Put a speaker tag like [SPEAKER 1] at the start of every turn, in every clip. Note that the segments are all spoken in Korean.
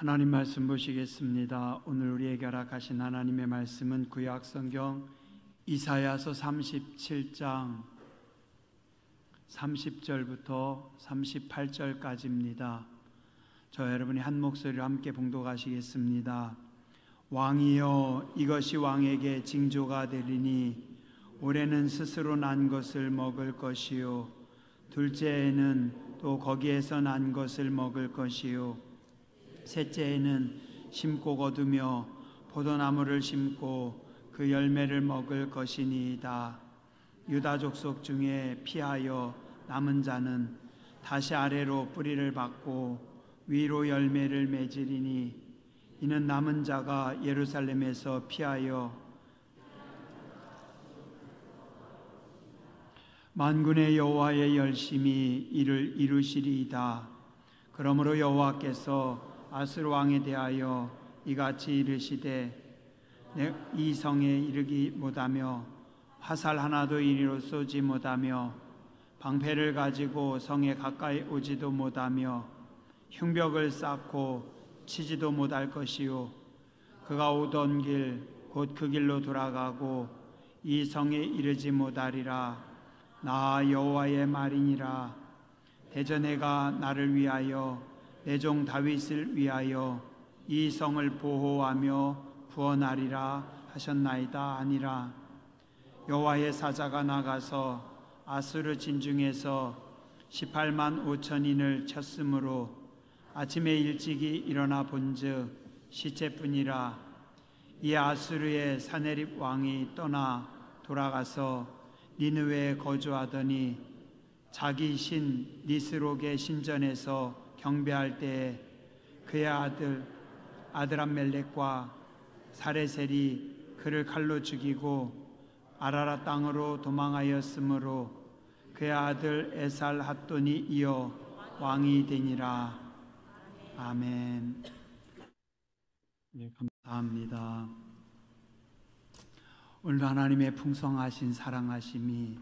[SPEAKER 1] 하나님 말씀 보시겠습니다. 오늘 우리에게 허락하신 하나님의 말씀은 구약 성경 이사야서 37장 30절부터 38절까지입니다. 저 여러분이 한 목소리로 함께 봉독하시겠습니다. 왕이여, 이것이 왕에게 징조가 되리니 올해는 스스로 난 것을 먹을 것이요, 둘째에는 또 거기에서 난 것을 먹을 것이요, 셋째에는 심고 거두며 포도나무를 심고 그 열매를 먹을 것이니이다. 유다 족속 중에 피하여 남은 자는 다시 아래로 뿌리를 받고 위로 열매를 맺으리니, 이는 남은 자가 예루살렘에서 피하여 만군의 여호와의 열심히 이를 이루시리이다. 그러므로 여호와께서 아수르 왕에 대하여 이같이 이르시되, 이 성에 이르기 못하며 화살 하나도 이리로 쏘지 못하며 방패를 가지고 성에 가까이 오지도 못하며 흉벽을 쌓고 치지도 못할 것이요, 그가 오던 길 곧 그 길로 돌아가고 이 성에 이르지 못하리라. 나 여호와의 말이니라. 대저 내가 나를 위하여 내 종 다윗을 위하여 이 성을 보호하며 구원하리라 하셨나이다 아니라. 여호와의 사자가 나가서 아수르 진중에서 18만 5천인을 쳤으므로 아침에 일찍이 일어나 본즉 시체뿐이라. 이 아수르의 사네립 왕이 떠나 돌아가서 니느웨에 거주하더니 자기 신 니스록의 신전에서 경배할 때에 그의 아들 아드람멜렉과 사레셀이 그를 칼로 죽이고 아라라 땅으로 도망하였으므로 그의 아들 에살 핫돈이 이어 왕이 되니라. 아멘. 네, 감사합니다. 오늘도 하나님의 풍성하신 사랑하심이,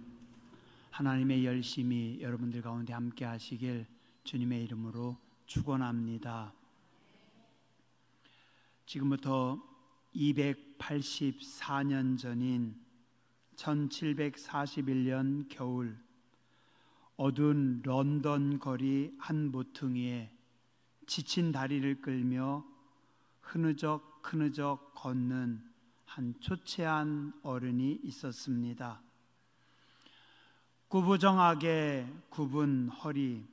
[SPEAKER 1] 하나님의 열심이 여러분들 가운데 함께 하시길 주님의 이름으로 축원합니다. 지금부터 284년 전인 1741년 겨울, 어두운 런던 거리 한 모퉁이에 지친 다리를 끌며 흐느적 걷는 한 초췌한 어른이 있었습니다. 구부정하게 굽은 허리,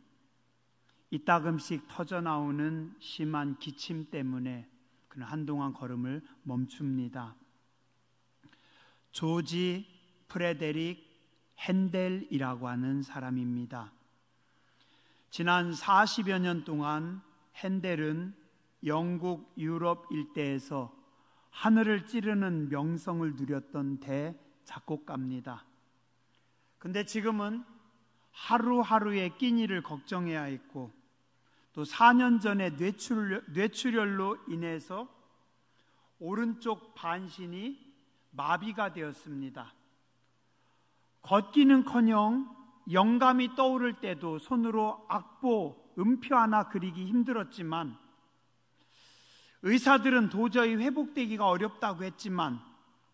[SPEAKER 1] 이따금씩 터져나오는 심한 기침 때문에 그는 한동안 걸음을 멈춥니다. 조지 프레데릭 핸델이라고 하는 사람입니다. 지난 40여 년 동안 핸델은 영국 유럽 일대에서 하늘을 찌르는 명성을 누렸던 대작곡가입니다. 근데 지금은 하루하루의 끼니를 걱정해야 했고, 또 4년 전에 뇌출혈로 인해서 오른쪽 반신이 마비가 되었습니다. 걷기는커녕 영감이 떠오를 때도 손으로 악보, 음표 하나 그리기 힘들었지만, 의사들은 도저히 회복되기가 어렵다고 했지만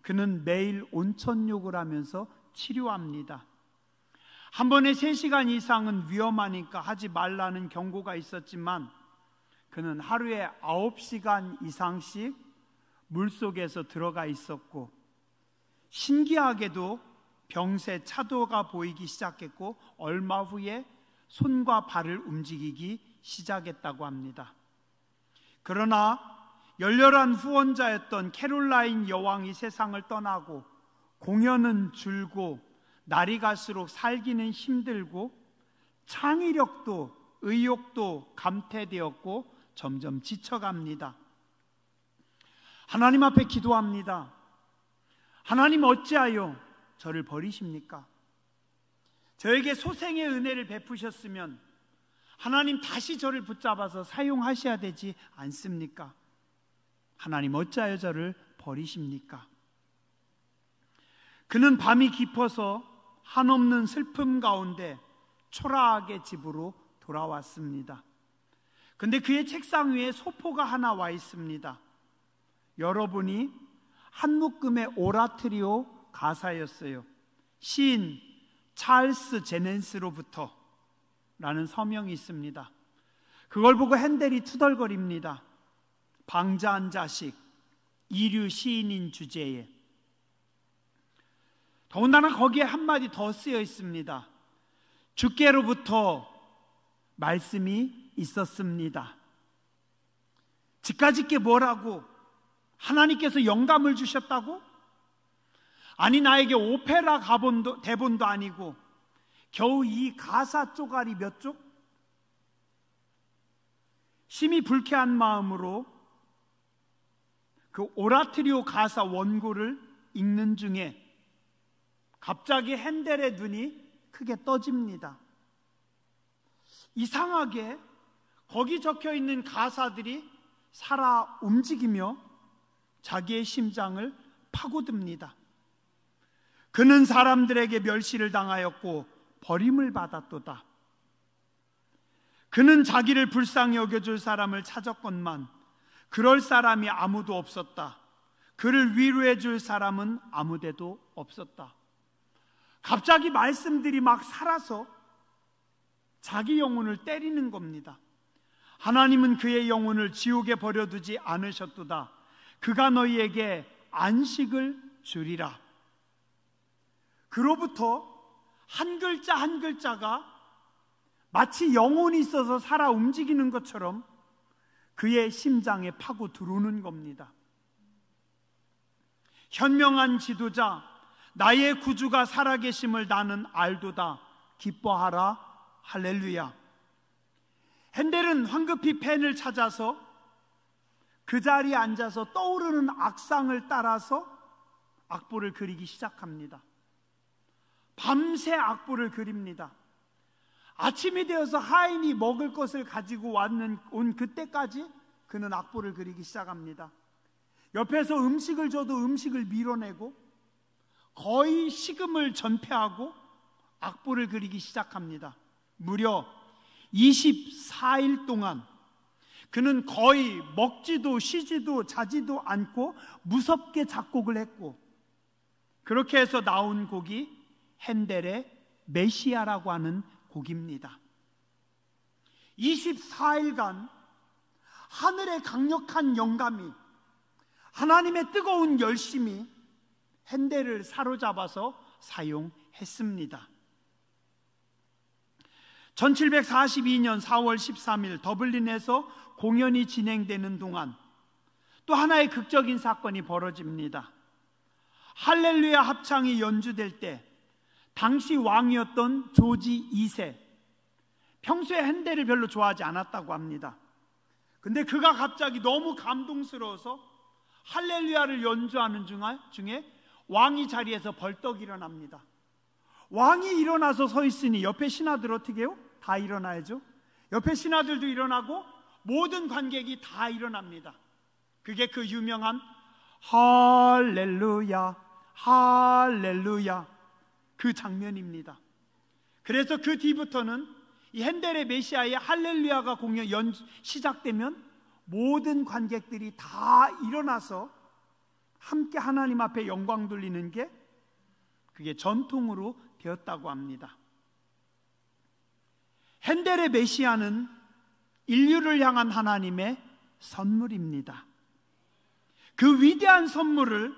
[SPEAKER 1] 그는 매일 온천욕을 하면서 치료합니다. 한 번에 3시간 이상은 위험하니까 하지 말라는 경고가 있었지만 그는 하루에 9시간 이상씩 물속에서 들어가 있었고, 신기하게도 병세 차도가 보이기 시작했고 얼마 후에 손과 발을 움직이기 시작했다고 합니다. 그러나 열렬한 후원자였던 캐롤라인 여왕이 세상을 떠나고 공연은 줄고 날이 갈수록 살기는 힘들고 창의력도 의욕도 감퇴되었고 점점 지쳐갑니다. 하나님 앞에 기도합니다. 하나님, 어찌하여 저를 버리십니까? 저에게 소생의 은혜를 베푸셨으면 하나님 다시 저를 붙잡아서 사용하셔야 되지 않습니까? 하나님, 어찌하여 저를 버리십니까? 그는 밤이 깊어서 한없는 슬픔 가운데 초라하게 집으로 돌아왔습니다. 근데 그의 책상 위에 소포가 하나 와 있습니다. 여러분이 한 묶음의 오라토리오 가사였어요. 시인 찰스 제넨스로부터 라는 서명이 있습니다. 그걸 보고 핸델이 투덜거립니다. 방자한 자식, 이류 시인인 주제에. 더군다나 거기에 한마디 더 쓰여 있습니다. 주께로부터 말씀이 있었습니다. 지까짓게 뭐라고? 하나님께서 영감을 주셨다고? 아니, 나에게 오페라 대본도 아니고 겨우 이 가사 쪼가리 몇 쪽? 심히 불쾌한 마음으로 그 오라토리오 가사 원고를 읽는 중에 갑자기 핸델의 눈이 크게 떠집니다. 이상하게 거기 적혀 있는 가사들이 살아 움직이며 자기의 심장을 파고듭니다. 그는 사람들에게 멸시를 당하였고 버림을 받았도다. 그는 자기를 불쌍히 여겨줄 사람을 찾았건만 그럴 사람이 아무도 없었다. 그를 위로해 줄 사람은 아무데도 없었다. 갑자기 말씀들이 막 살아서 자기 영혼을 때리는 겁니다. 하나님은 그의 영혼을 지옥에 버려두지 않으셨도다. 그가 너희에게 안식을 주리라. 그로부터 한 글자 한 글자가 마치 영혼이 있어서 살아 움직이는 것처럼 그의 심장에 파고 들어오는 겁니다. 현명한 지도자, 나의 구주가 살아계심을 나는 알도다. 기뻐하라. 할렐루야. 핸델은 황급히 펜을 찾아서 그 자리에 앉아서 떠오르는 악상을 따라서 악보를 그리기 시작합니다. 밤새 악보를 그립니다. 아침이 되어서 하인이 먹을 것을 가지고 온 그때까지 그는 악보를 그리기 시작합니다. 옆에서 음식을 줘도 음식을 밀어내고 거의 식음을 전폐하고 악보를 그리기 시작합니다. 무려 24일 동안 그는 거의 먹지도 쉬지도 자지도 않고 무섭게 작곡을 했고, 그렇게 해서 나온 곡이 핸델의 메시아라고 하는 곡입니다. 24일간 하늘의 강력한 영감이, 하나님의 뜨거운 열심이 핸델을 사로잡아서 사용했습니다. 1742년 4월 13일 더블린에서 공연이 진행되는 동안 또 하나의 극적인 사건이 벌어집니다. 할렐루야 합창이 연주될 때 당시 왕이었던 조지 2세, 평소에 핸델을 별로 좋아하지 않았다고 합니다. 근데 그가 갑자기 너무 감동스러워서 할렐루야를 연주하는 중에 왕이 자리에서 벌떡 일어납니다. 왕이 일어나서 서 있으니 옆에 신하들 어떻게 해요? 다 일어나야죠. 옆에 신하들도 일어나고 모든 관객이 다 일어납니다. 그게 그 유명한 할렐루야 할렐루야 그 장면입니다. 그래서 그 뒤부터는 이 핸델의 메시아의 할렐루야가 시작되면 모든 관객들이 다 일어나서 함께 하나님 앞에 영광 돌리는 게 그게 전통으로 되었다고 합니다. 핸델의 메시아는 인류를 향한 하나님의 선물입니다. 그 위대한 선물을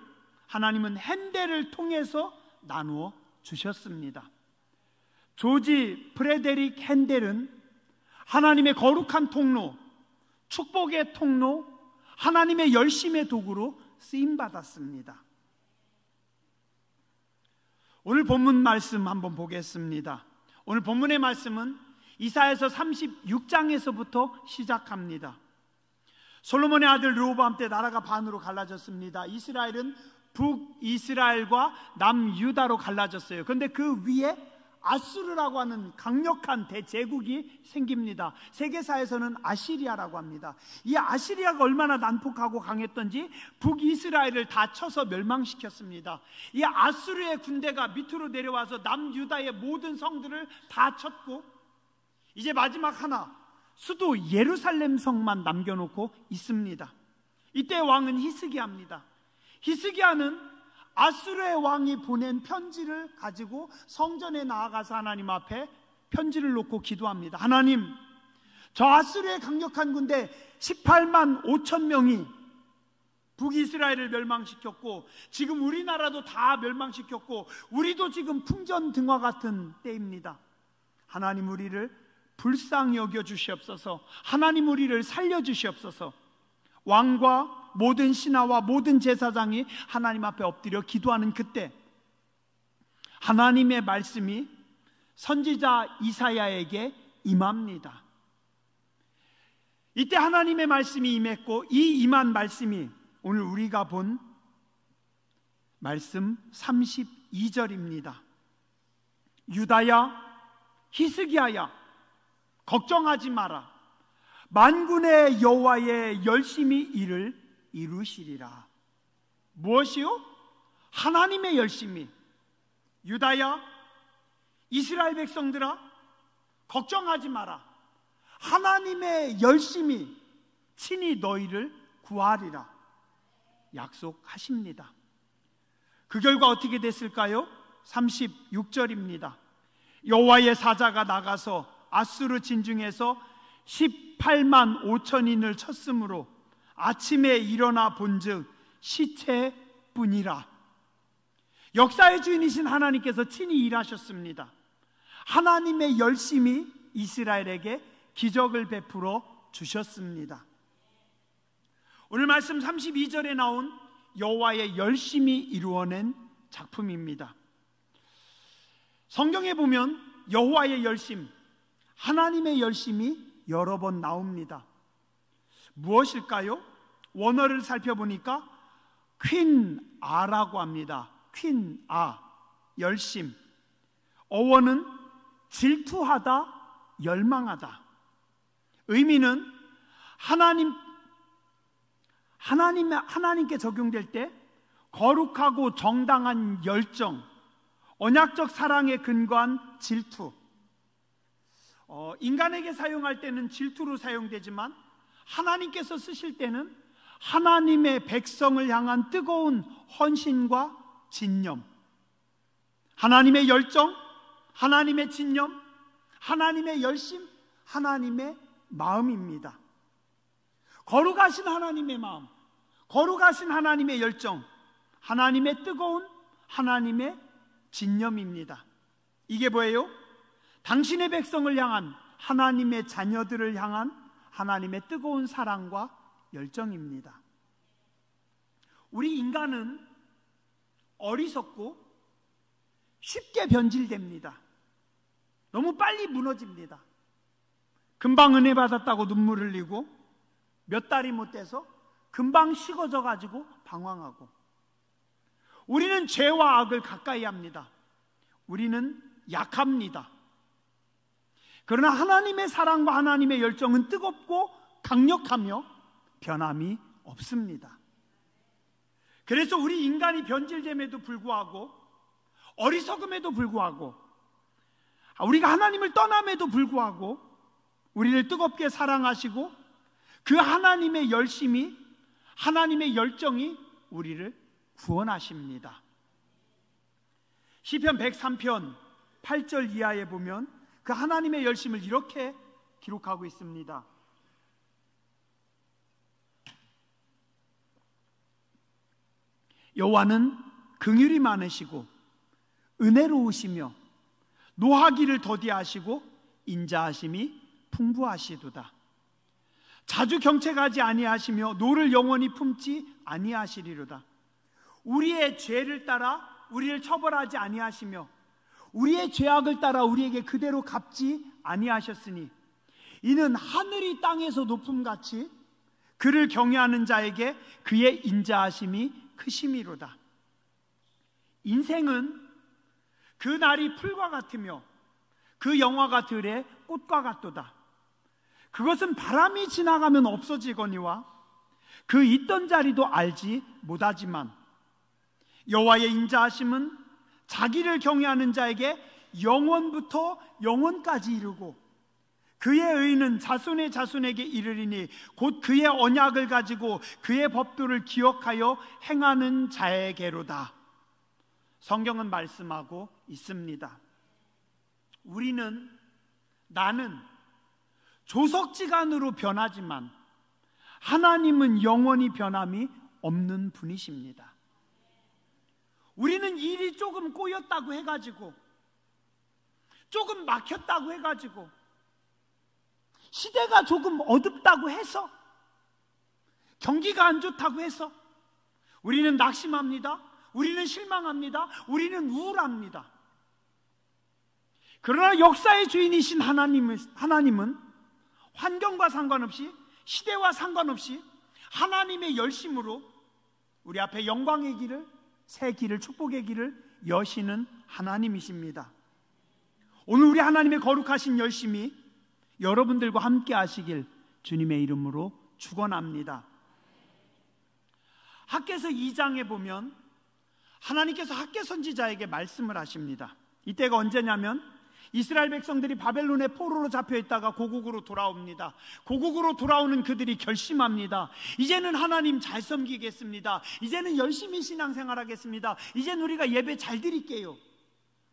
[SPEAKER 1] 하나님은 핸델을 통해서 나누어 주셨습니다. 조지 프레데릭 핸델은 하나님의 거룩한 통로, 축복의 통로, 하나님의 열심의 도구로 쓰임받았습니다. 오늘 본문 말씀 한번 보겠습니다. 오늘 본문의 말씀은 이사야서 36장에서부터 시작합니다. 솔로몬의 아들 르호보암 때 나라가 반으로 갈라졌습니다. 이스라엘은 북이스라엘과 남유다로 갈라졌어요. 그런데 그 위에 아수르라고 하는 강력한 대제국이 생깁니다. 세계사에서는 아시리아라고 합니다. 이 아시리아가 얼마나 난폭하고 강했던지 북이스라엘을 다 쳐서 멸망시켰습니다. 이 아수르의 군대가 밑으로 내려와서 남유다의 모든 성들을 다 쳤고, 이제 마지막 하나, 수도 예루살렘 성만 남겨놓고 있습니다. 이때 왕은 히스기야입니다. 히스기야는 아수르의 왕이 보낸 편지를 가지고 성전에 나아가서 하나님 앞에 편지를 놓고 기도합니다. 하나님, 저 아수르의 강력한 군대 18만 5천 명이 북이스라엘을 멸망시켰고, 지금 우리나라도 다 멸망시켰고, 우리도 지금 풍전등화 같은 때입니다. 하나님, 우리를 불쌍히 여겨 주시옵소서. 하나님, 우리를 살려 주시옵소서. 왕과 모든 신하와 모든 제사장이 하나님 앞에 엎드려 기도하는 그때 하나님의 말씀이 선지자 이사야에게 임합니다. 이때 하나님의 말씀이 임했고, 이 임한 말씀이 오늘 우리가 본 말씀 32절입니다. 유다야, 히스기야야, 걱정하지 마라. 만군의 여호와의 열심히 일을 이루시리라. 무엇이요? 하나님의 열심히. 유다야, 이스라엘 백성들아, 걱정하지 마라. 하나님의 열심히 친히 너희를 구하리라 약속하십니다. 그 결과 어떻게 됐을까요? 36절입니다. 여호와의 사자가 나가서 아수르 진중에서 18만 5천인을 쳤으므로 아침에 일어나 본즉 시체뿐이라. 역사의 주인이신 하나님께서 친히 일하셨습니다. 하나님의 열심히 이스라엘에게 기적을 베풀어 주셨습니다. 오늘 말씀 32절에 나온 여호와의 열심히 이루어낸 작품입니다. 성경에 보면 여호와의 열심, 하나님의 열심이 여러 번 나옵니다. 무엇일까요? 원어를 살펴보니까 퀸아라고 합니다. 퀸아, 열심. 어원은 질투하다, 열망하다. 의미는 하나님께 적용될 때 거룩하고 정당한 열정, 언약적 사랑에 근거한 질투. 인간에게 사용할 때는 질투로 사용되지만 하나님께서 쓰실 때는 하나님의 백성을 향한 뜨거운 헌신과 진념, 하나님의 열정, 하나님의 진념, 하나님의 열심, 하나님의 마음입니다. 거룩하신 하나님의 마음, 거룩하신 하나님의 열정, 하나님의 뜨거운 하나님의 진념입니다. 이게 뭐예요? 당신의 백성을 향한, 하나님의 자녀들을 향한 하나님의 뜨거운 사랑과 열정입니다. 우리 인간은 어리석고 쉽게 변질됩니다. 너무 빨리 무너집니다. 금방 은혜 받았다고 눈물 흘리고 몇 달이 못 돼서 금방 식어져 가지고 방황하고, 우리는 죄와 악을 가까이 합니다. 우리는 약합니다. 그러나 하나님의 사랑과 하나님의 열정은 뜨겁고 강력하며 변함이 없습니다. 그래서 우리 인간이 변질됨에도 불구하고, 어리석음에도 불구하고, 우리가 하나님을 떠남에도 불구하고 우리를 뜨겁게 사랑하시고 그 하나님의 열심이, 하나님의 열정이 우리를 구원하십니다. 시편 103편 8절 이하에 보면 그 하나님의 열심을 이렇게 기록하고 있습니다. 여호와는 긍휼이 많으시고 은혜로우시며 노하기를 더디하시고 인자하심이 풍부하시도다. 자주 경책하지 아니하시며 노를 영원히 품지 아니하시리로다. 우리의 죄를 따라 우리를 처벌하지 아니하시며 우리의 죄악을 따라 우리에게 그대로 갚지 아니하셨으니 이는 하늘이 땅에서 높음같이 그를 경외하는 자에게 그의 인자하심이 크심이로다. 인생은 그 날이 풀과 같으며 그 영화가 들의 꽃과 같도다. 그것은 바람이 지나가면 없어지거니와 그 있던 자리도 알지 못하지만 여호와의 인자하심은 자기를 경외하는 자에게 영원부터 영원까지 이르고 그의 의는 자손의 자손에게 이르리니 곧 그의 언약을 가지고 그의 법도를 기억하여 행하는 자에게로다. 성경은 말씀하고 있습니다. 나는 조석지간으로 변하지만 하나님은 영원히 변함이 없는 분이십니다. 우리는 일이 조금 꼬였다고 해가지고, 조금 막혔다고 해가지고, 시대가 조금 어둡다고 해서, 경기가 안 좋다고 해서 우리는 낙심합니다. 우리는 실망합니다. 우리는 우울합니다. 그러나 역사의 주인이신 하나님은 환경과 상관없이, 시대와 상관없이 하나님의 열심으로 우리 앞에 영광의 길을, 새 길을, 축복의 길을 여시는 하나님이십니다. 오늘 우리 하나님의 거룩하신 열심이 여러분들과 함께 하시길 주님의 이름으로 축원합니다. 학개서 2장에 보면 하나님께서 학개 선지자에게 말씀을 하십니다. 이때가 언제냐면 이스라엘 백성들이 바벨론의 포로로 잡혀 있다가 고국으로 돌아옵니다. 고국으로 돌아오는 그들이 결심합니다. 이제는 하나님 잘 섬기겠습니다. 이제는 열심히 신앙생활하겠습니다. 이제는 우리가 예배 잘 드릴게요.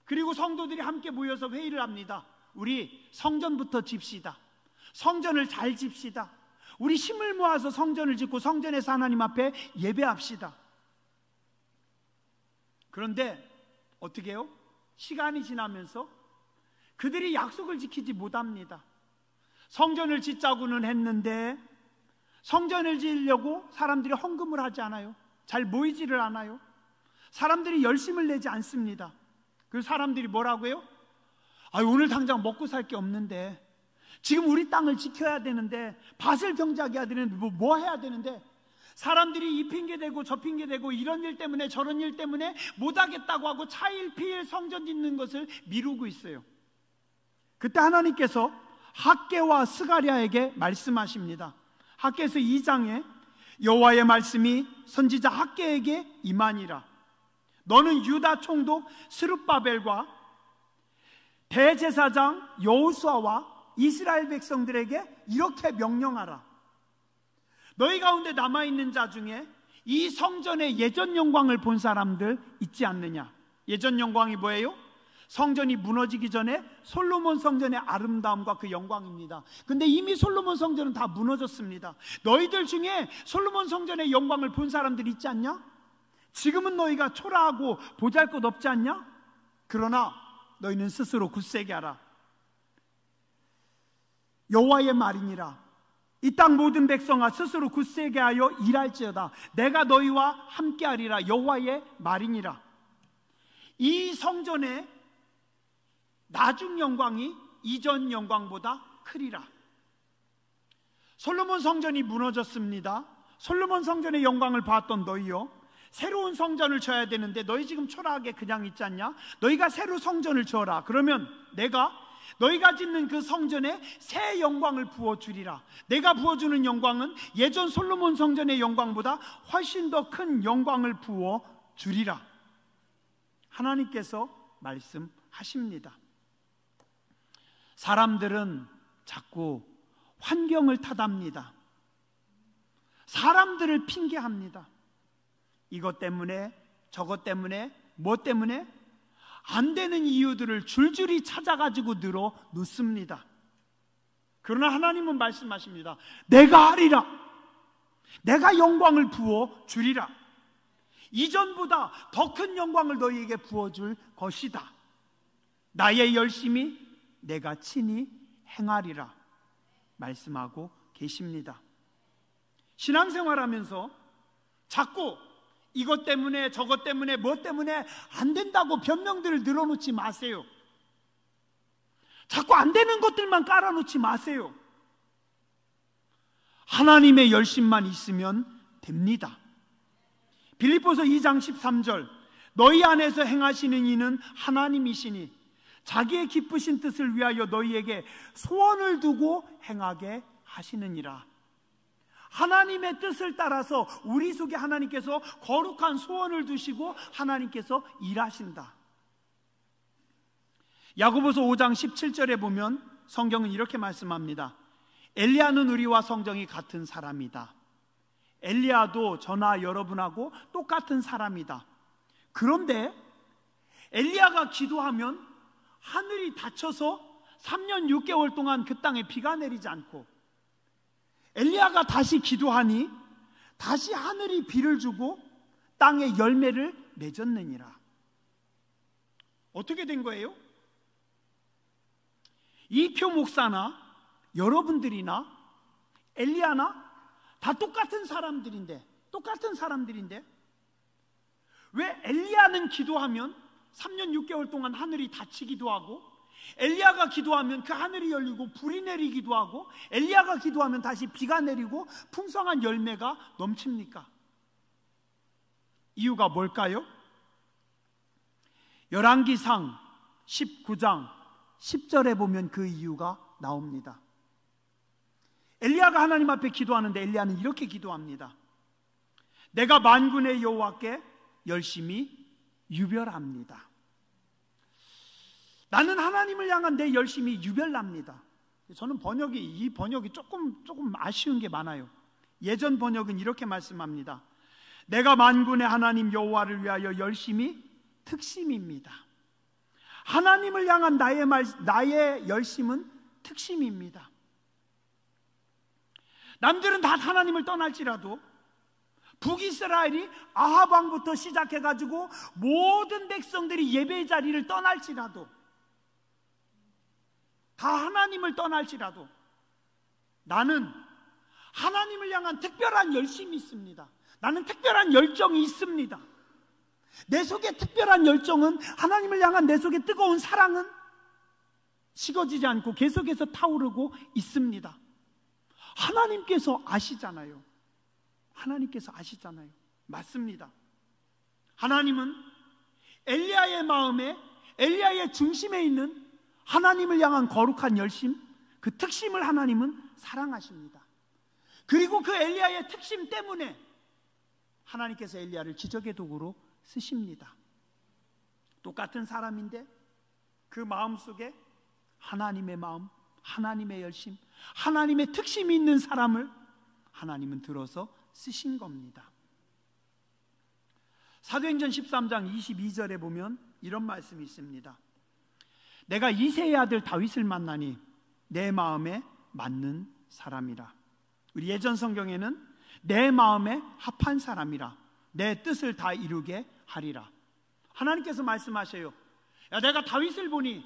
[SPEAKER 1] 그리고 성도들이 함께 모여서 회의를 합니다. 우리 성전부터 집시다. 성전을 잘 집시다. 우리 힘을 모아서 성전을 짓고 성전에서 하나님 앞에 예배합시다. 그런데 어떻게 해요? 시간이 지나면서 그들이 약속을 지키지 못합니다. 성전을 짓자고는 했는데 성전을 지으려고 사람들이 헌금을 하지 않아요. 잘 모이지를 않아요. 사람들이 열심을 내지 않습니다. 그 사람들이 뭐라고 해요? 오늘 당장 먹고 살 게 없는데, 지금 우리 땅을 지켜야 되는데, 밭을 경작해야 되는데, 뭐 해야 되는데, 사람들이 이 핑계대고 저 핑계대고 이런 일 때문에 저런 일 때문에 못하겠다고 하고 차일피일 성전 짓는 것을 미루고 있어요. 그때 하나님께서 학개와 스가랴에게 말씀하십니다. 학개서 2장에 여호와의 말씀이 선지자 학개에게 임하니라. 너는 유다 총독 스룹바벨과 대제사장 여호수아와 이스라엘 백성들에게 이렇게 명령하라. 너희 가운데 남아있는 자 중에 이 성전의 예전 영광을 본 사람들 있지 않느냐? 예전 영광이 뭐예요? 성전이 무너지기 전에 솔로몬 성전의 아름다움과 그 영광입니다. 근데 이미 솔로몬 성전은 다 무너졌습니다. 너희들 중에 솔로몬 성전의 영광을 본 사람들 있지 않냐? 지금은 너희가 초라하고 보잘것없지 않냐? 그러나 너희는 스스로 굳세게 하라. 여호와의 말이니라. 이 땅 모든 백성아 스스로 굳세게 하여 일할지어다. 내가 너희와 함께하리라. 여호와의 말이니라. 이 성전의 나중 영광이 이전 영광보다 크리라. 솔로몬 성전이 무너졌습니다. 솔로몬 성전의 영광을 봤던 너희요, 새로운 성전을 쳐야 되는데 너희 지금 초라하게 그냥 있지 않냐? 너희가 새로 성전을 지어라. 그러면 내가 너희가 짓는 그 성전에 새 영광을 부어주리라. 내가 부어주는 영광은 예전 솔로몬 성전의 영광보다 훨씬 더 큰 영광을 부어주리라. 하나님께서 말씀하십니다. 사람들은 자꾸 환경을 탓합니다. 사람들을 핑계합니다. 이것 때문에, 저것 때문에, 뭐 때문에 안 되는 이유들을 줄줄이 찾아가지고 늘어 놓습니다. 그러나 하나님은 말씀하십니다. 내가 하리라. 내가 영광을 부어 주리라. 이전보다 더 큰 영광을 너희에게 부어줄 것이다. 나의 열심히 내가 친히 행하리라 말씀하고 계십니다. 신앙생활하면서 자꾸 이것 때문에 저것 때문에 뭐 때문에 안 된다고 변명들을 늘어놓지 마세요. 자꾸 안 되는 것들만 깔아놓지 마세요. 하나님의 열심만 있으면 됩니다. 빌립보서 2장 13절 너희 안에서 행하시는 이는 하나님이시니 자기의 기쁘신 뜻을 위하여 너희에게 소원을 두고 행하게 하시느니라. 하나님의 뜻을 따라서 우리 속에 하나님께서 거룩한 소원을 두시고 하나님께서 일하신다. 야고보서 5장 17절에 보면 성경은 이렇게 말씀합니다. 엘리야는 우리와 성정이 같은 사람이다. 엘리야도 저나 여러분하고 똑같은 사람이다. 그런데 엘리야가 기도하면 하늘이 닫혀서 3년 6개월 동안 그 땅에 비가 내리지 않고, 엘리야가 다시 기도하니 다시 하늘이 비를 주고 땅에 열매를 맺었느니라. 어떻게 된 거예요? 이표 목사나 여러분들이나 엘리야나 다 똑같은 사람들인데 왜 엘리야는 기도하면 3년 6개월 동안 하늘이 닫히기도 하고, 엘리야가 기도하면 그 하늘이 열리고 불이 내리기도 하고, 엘리야가 기도하면 다시 비가 내리고 풍성한 열매가 넘칩니까? 이유가 뭘까요? 열왕기상 19장 10절에 보면 그 이유가 나옵니다. 엘리야가 하나님 앞에 기도하는데 엘리야는 이렇게 기도합니다. 내가 만군의 여호와께 열심히 유별합니다. 나는 하나님을 향한 내 열심이 유별납니다. 저는 이 번역이 조금 아쉬운 게 많아요. 예전 번역은 이렇게 말씀합니다. 내가 만군의 하나님 여호와를 위하여 열심히 특심입니다. 하나님을 향한 나의 열심은 특심입니다. 남들은 다 하나님을 떠날지라도, 북이스라엘이 아합 왕부터 시작해가지고 모든 백성들이 예배의 자리를 떠날지라도, 다 하나님을 떠날지라도 나는 하나님을 향한 특별한 열심이 있습니다. 나는 특별한 열정이 있습니다. 내 속에 특별한 열정은, 하나님을 향한 내 속에 뜨거운 사랑은 식어지지 않고 계속해서 타오르고 있습니다. 하나님께서 아시잖아요. 맞습니다. 하나님은 엘리야의 마음에, 엘리야의 중심에 있는 하나님을 향한 거룩한 열심, 그 특심을 하나님은 사랑하십니다. 그리고 그 엘리야의 특심 때문에 하나님께서 엘리야를 기적의 도구로 쓰십니다. 똑같은 사람인데 그 마음 속에 하나님의 마음, 하나님의 열심, 하나님의 특심이 있는 사람을 하나님은 들어서 쓰신 겁니다. 사도행전 13장 22절에 보면 이런 말씀이 있습니다. 내가 이새의 아들 다윗을 만나니 내 마음에 맞는 사람이라. 우리 예전 성경에는 내 마음에 합한 사람이라, 내 뜻을 다 이루게 하리라. 하나님께서 말씀하셔요. 야, 내가 다윗을 보니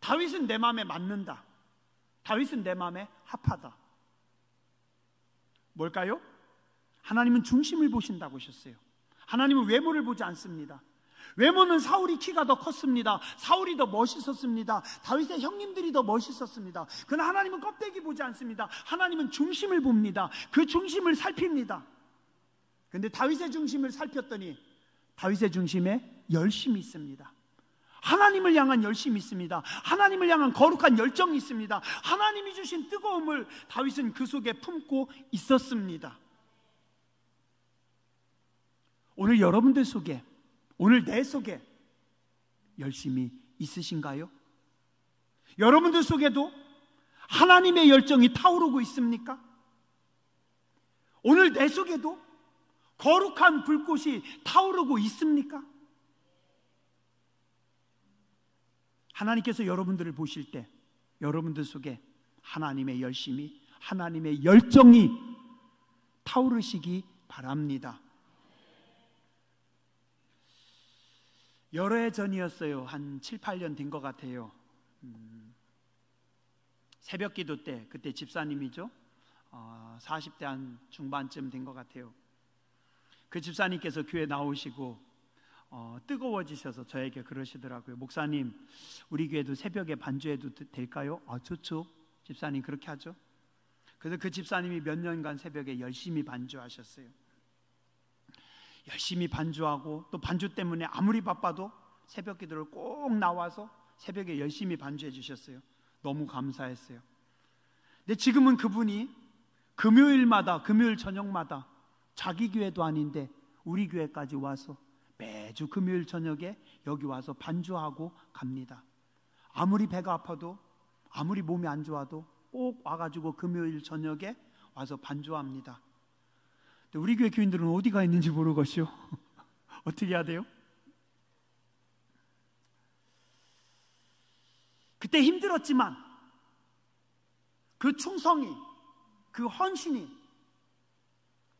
[SPEAKER 1] 다윗은 내 마음에 맞는다. 다윗은 내 마음에 합하다. 뭘까요? 하나님은 중심을 보신다고 하셨어요. 하나님은 외모를 보지 않습니다. 외모는 사울이 키가 더 컸습니다. 사울이 더 멋있었습니다. 다윗의 형님들이 더 멋있었습니다. 그러나 하나님은 껍데기 보지 않습니다. 하나님은 중심을 봅니다. 그 중심을 살핍니다. 그런데 다윗의 중심을 살폈더니 다윗의 중심에 열심이 있습니다. 하나님을 향한 열심이 있습니다. 하나님을 향한 거룩한 열정이 있습니다. 하나님이 주신 뜨거움을 다윗은 그 속에 품고 있었습니다. 오늘 여러분들 속에, 오늘 내 속에 열심이 있으신가요? 여러분들 속에도 하나님의 열정이 타오르고 있습니까? 오늘 내 속에도 거룩한 불꽃이 타오르고 있습니까? 하나님께서 여러분들을 보실 때 여러분들 속에 하나님의 열심이, 하나님의 열정이 타오르시기 바랍니다. 여러 해 전이었어요. 한 7, 8년 된 것 같아요. 새벽 기도 때, 그때 집사님이죠. 40대 한 중반쯤 된 것 같아요. 그 집사님께서 교회 나오시고 뜨거워지셔서 저에게 그러시더라고요. 목사님, 우리 교회도 새벽에 반주해도 될까요? 좋죠. 집사님 그렇게 하죠. 그래서 그 집사님이 몇 년간 새벽에 열심히 반주하셨어요. 열심히 반주하고, 또 반주 때문에 아무리 바빠도 새벽 기도를 꼭 나와서 새벽에 열심히 반주해 주셨어요. 너무 감사했어요. 근데 지금은 그분이 금요일 저녁마다 자기 교회도 아닌데 우리 교회까지 와서 매주 금요일 저녁에 여기 와서 반주하고 갑니다. 아무리 배가 아파도, 아무리 몸이 안 좋아도 꼭 와가지고 금요일 저녁에 와서 반주합니다. 근데 우리 교회 교인들은 어디가 있는지 모르겠어요. 어떻게 해야 돼요? 그때 힘들었지만 그 충성이, 그 헌신이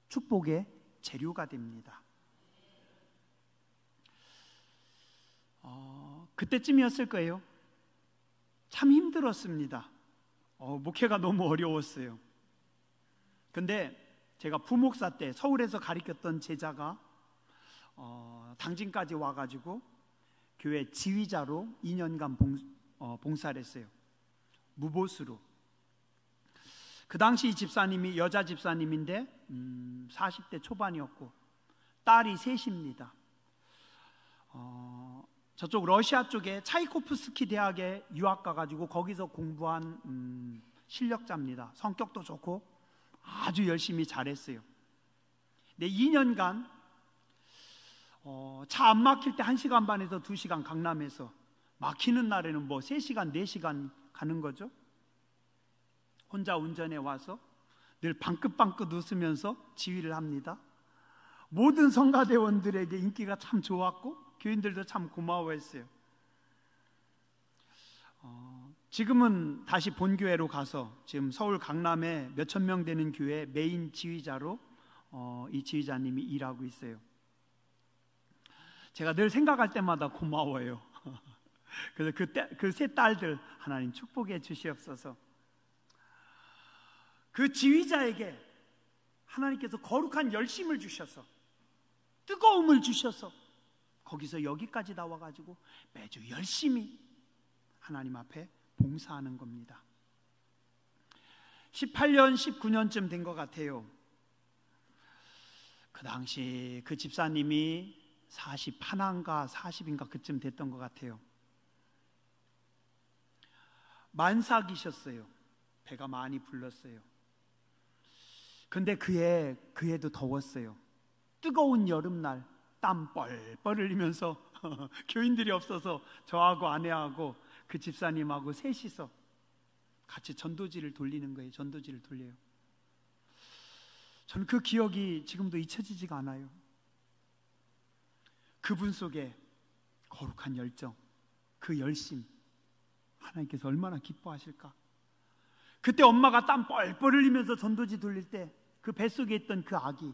[SPEAKER 1] 축복의 재료가 됩니다. 그때쯤이었을 거예요. 참 힘들었습니다. 목회가 너무 어려웠어요. 근데 제가 부목사 때 서울에서 가르쳤던 제자가 당진까지 와가지고 교회 지휘자로 2년간 봉사를 했어요. 무보수로. 그 당시 집사님이 여자 집사님인데 40대 초반이었고 딸이 셋입니다. 저쪽 러시아 쪽에 차이코프스키 대학에 유학 가가지고 거기서 공부한 실력자입니다. 성격도 좋고 아주 열심히 잘했어요. 근데 2년간 차 안 막힐 때 1시간 반에서 2시간 강남에서, 막히는 날에는 뭐 3시간 4시간 가는 거죠. 혼자 운전해 와서 늘 방긋방긋 웃으면서 지휘를 합니다. 모든 성가대원들에게 인기가 참 좋았고 교인들도 참 고마워했어요. 지금은 다시 본교회로 가서 지금 서울 강남에 몇천 명 되는 교회 메인 지휘자로 이 지휘자님이 일하고 있어요. 제가 늘 생각할 때마다 고마워요. 그래서 그 세 딸들 하나님 축복해 주시옵소서. 그 지휘자에게 하나님께서 거룩한 열심을 주셔서, 뜨거움을 주셔서 거기서 여기까지 나와가지고 매주 열심히 하나님 앞에 봉사하는 겁니다. 18년, 19년쯤 된 것 같아요. 그 당시 그 집사님이 41인가 40인가 그쯤 됐던 것 같아요. 만삭이셨어요. 배가 많이 불렀어요. 근데 그 해도 더웠어요. 뜨거운 여름날 땀 뻘뻘 흘리면서 교인들이 없어서 저하고 아내하고 그 집사님하고 셋이서 같이 전도지를 돌리는 거예요. 전도지를 돌려요. 저는 그 기억이 지금도 잊혀지지가 않아요. 그분 속에 거룩한 열정, 그 열심, 하나님께서 얼마나 기뻐하실까. 그때 엄마가 땀 뻘뻘 흘리면서 전도지 돌릴 때 그 뱃속에 있던 그 아기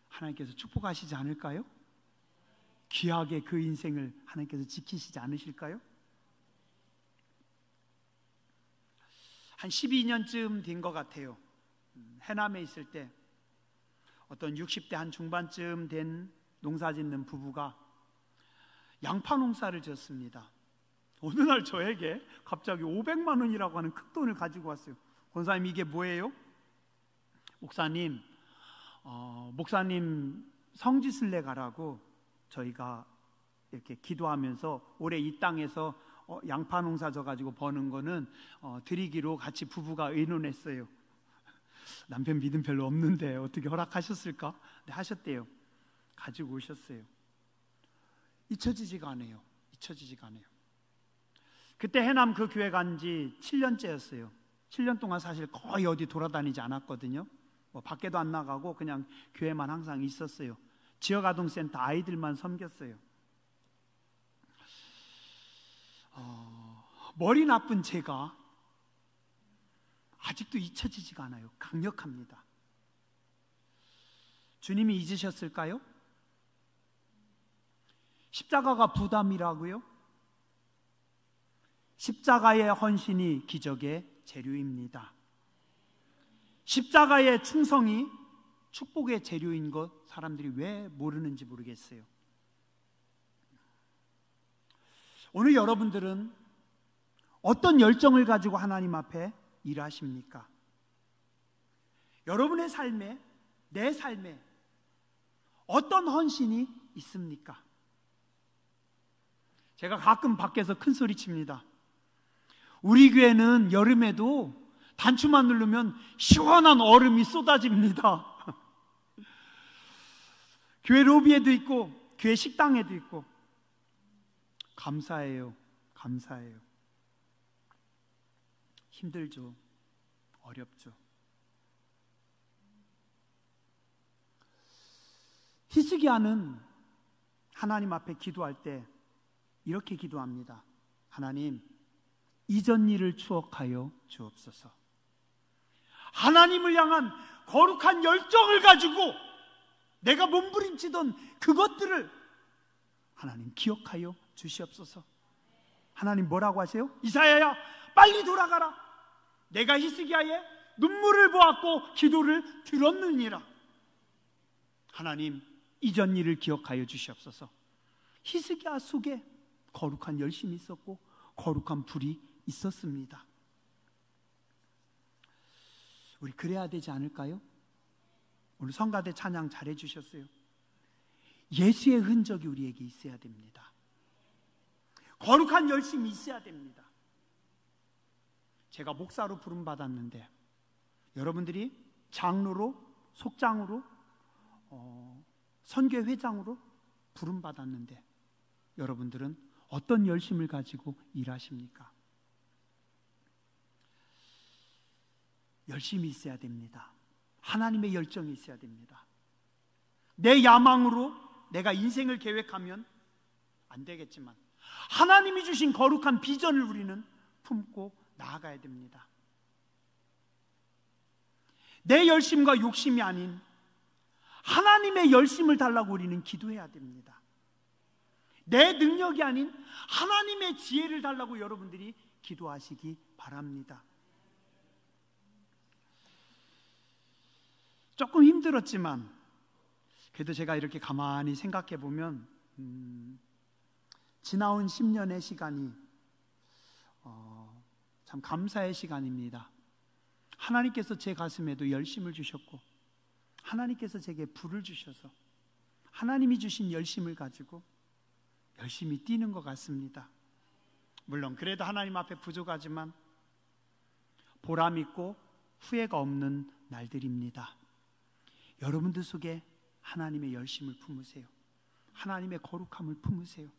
[SPEAKER 1] 하나님께서 축복하시지 않을까요? 귀하게 그 인생을 하나님께서 지키시지 않으실까요? 한 12년쯤 된 것 같아요. 해남에 있을 때 어떤 60대 한 중반쯤 된 농사짓는 부부가 양파 농사를 지었습니다. 어느 날 저에게 갑자기 500만 원이라고 하는 큰 돈을 가지고 왔어요. 권사님, 이게 뭐예요? 목사님, 목사님 성지순례 가라고 저희가 이렇게 기도하면서 올해 이 땅에서 양파 농사 져가지고 버는 거는 드리기로 같이 부부가 의논했어요. 남편 믿음 별로 없는데 어떻게 허락하셨을까? 네, 하셨대요. 가지고 오셨어요. 잊혀지지가 않아요. 잊혀지지가 않아요. 그때 해남 그 교회 간 지 7년째였어요. 7년 동안 사실 거의 어디 돌아다니지 않았거든요. 뭐 밖에도 안 나가고 그냥 교회만 항상 있었어요. 지역아동센터 아이들만 섬겼어요. 머리 나쁜 제가 아직도 잊혀지지가 않아요. 강력합니다. 주님이 잊으셨을까요? 십자가가 부담이라고요? 십자가의 헌신이 기적의 재료입니다. 십자가의 충성이 축복의 재료인 것 사람들이 왜 모르는지 모르겠어요. 오늘 여러분들은 어떤 열정을 가지고 하나님 앞에 일하십니까? 여러분의 삶에, 내 삶에 어떤 헌신이 있습니까? 제가 가끔 밖에서 큰 소리 칩니다. 우리 교회는 여름에도 단추만 누르면 시원한 얼음이 쏟아집니다. 교회 로비에도 있고 교회 식당에도 있고. 감사해요. 감사해요. 힘들죠. 어렵죠. 히스기야는 하나님 앞에 기도할 때 이렇게 기도합니다. 하나님, 이전 일을 추억하여 주옵소서. 하나님을 향한 거룩한 열정을 가지고 내가 몸부림치던 그것들을 하나님 기억하여 주시옵소서. 하나님 뭐라고 하세요? 이사야야, 빨리 돌아가라. 내가 히스기야의 눈물을 보았고 기도를 들었느니라. 하나님, 이전 일을 기억하여 주시옵소서. 히스기야 속에 거룩한 열심이 있었고 거룩한 불이 있었습니다. 우리 그래야 되지 않을까요? 오늘 성가대 찬양 잘해 주셨어요. 예수의 흔적이 우리에게 있어야 됩니다. 거룩한 열심이 있어야 됩니다. 제가 목사로 부름받았는데 여러분들이 장로로, 속장으로, 선교회장으로 부름받았는데 여러분들은 어떤 열심을 가지고 일하십니까? 열심이 있어야 됩니다. 하나님의 열정이 있어야 됩니다. 내 야망으로 내가 인생을 계획하면 안 되겠지만 하나님이 주신 거룩한 비전을 우리는 품고 나아가야 됩니다. 내 열심과 욕심이 아닌 하나님의 열심을 달라고 우리는 기도해야 됩니다. 내 능력이 아닌 하나님의 지혜를 달라고 여러분들이 기도하시기 바랍니다. 조금 힘들었지만 그래도 제가 이렇게 가만히 생각해 보면 지나온 10년의 시간이 참 감사의 시간입니다. 하나님께서 제 가슴에도 열심을 주셨고 하나님께서 제게 불을 주셔서 하나님이 주신 열심을 가지고 열심히 뛰는 것 같습니다. 물론 그래도 하나님 앞에 부족하지만 보람 있고 후회가 없는 날들입니다. 여러분들 속에 하나님의 열심을 품으세요. 하나님의 거룩함을 품으세요.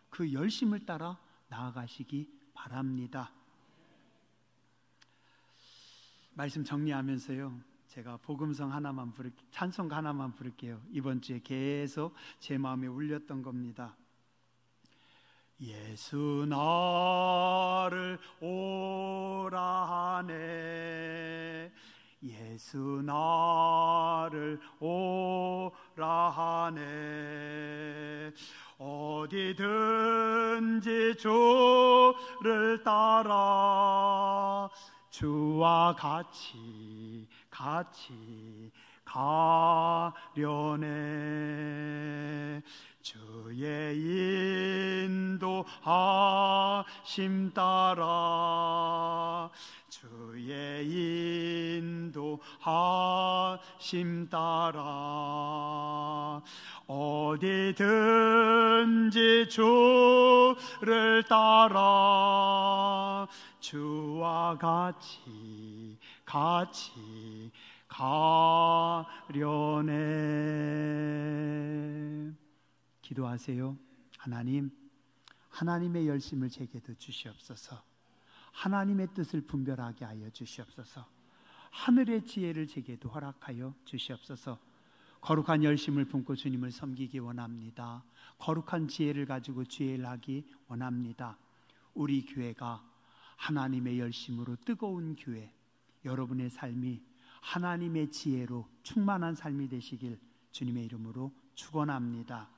[SPEAKER 1] 그 열심을 따라 나아가시기 바랍니다. 말씀 정리하면서요, 제가 복음성 하나만 찬송 하나만 부를게요. 이번 주에 계속 제 마음에 울렸던 겁니다. 예수 나를 오라 하네, 예수 나를 오라 하네, 어디든지 주를 따라 주와 같이 가려네. 주의 인도하심 따라 주의 인도하심 따라 어디든지 주를 따라 주와 같이 가려네. 기도하세요. 하나님, 하나님의 열심을 제게도 주시옵소서. 하나님의 뜻을 분별하게 하여 주시옵소서. 하늘의 지혜를 제게도 허락하여 주시옵소서. 거룩한 열심을 품고 주님을 섬기기 원합니다. 거룩한 지혜를 가지고 주의 일을 하기 원합니다. 우리 교회가 하나님의 열심으로 뜨거운 교회, 여러분의 삶이 하나님의 지혜로 충만한 삶이 되시길 주님의 이름으로 축원합니다.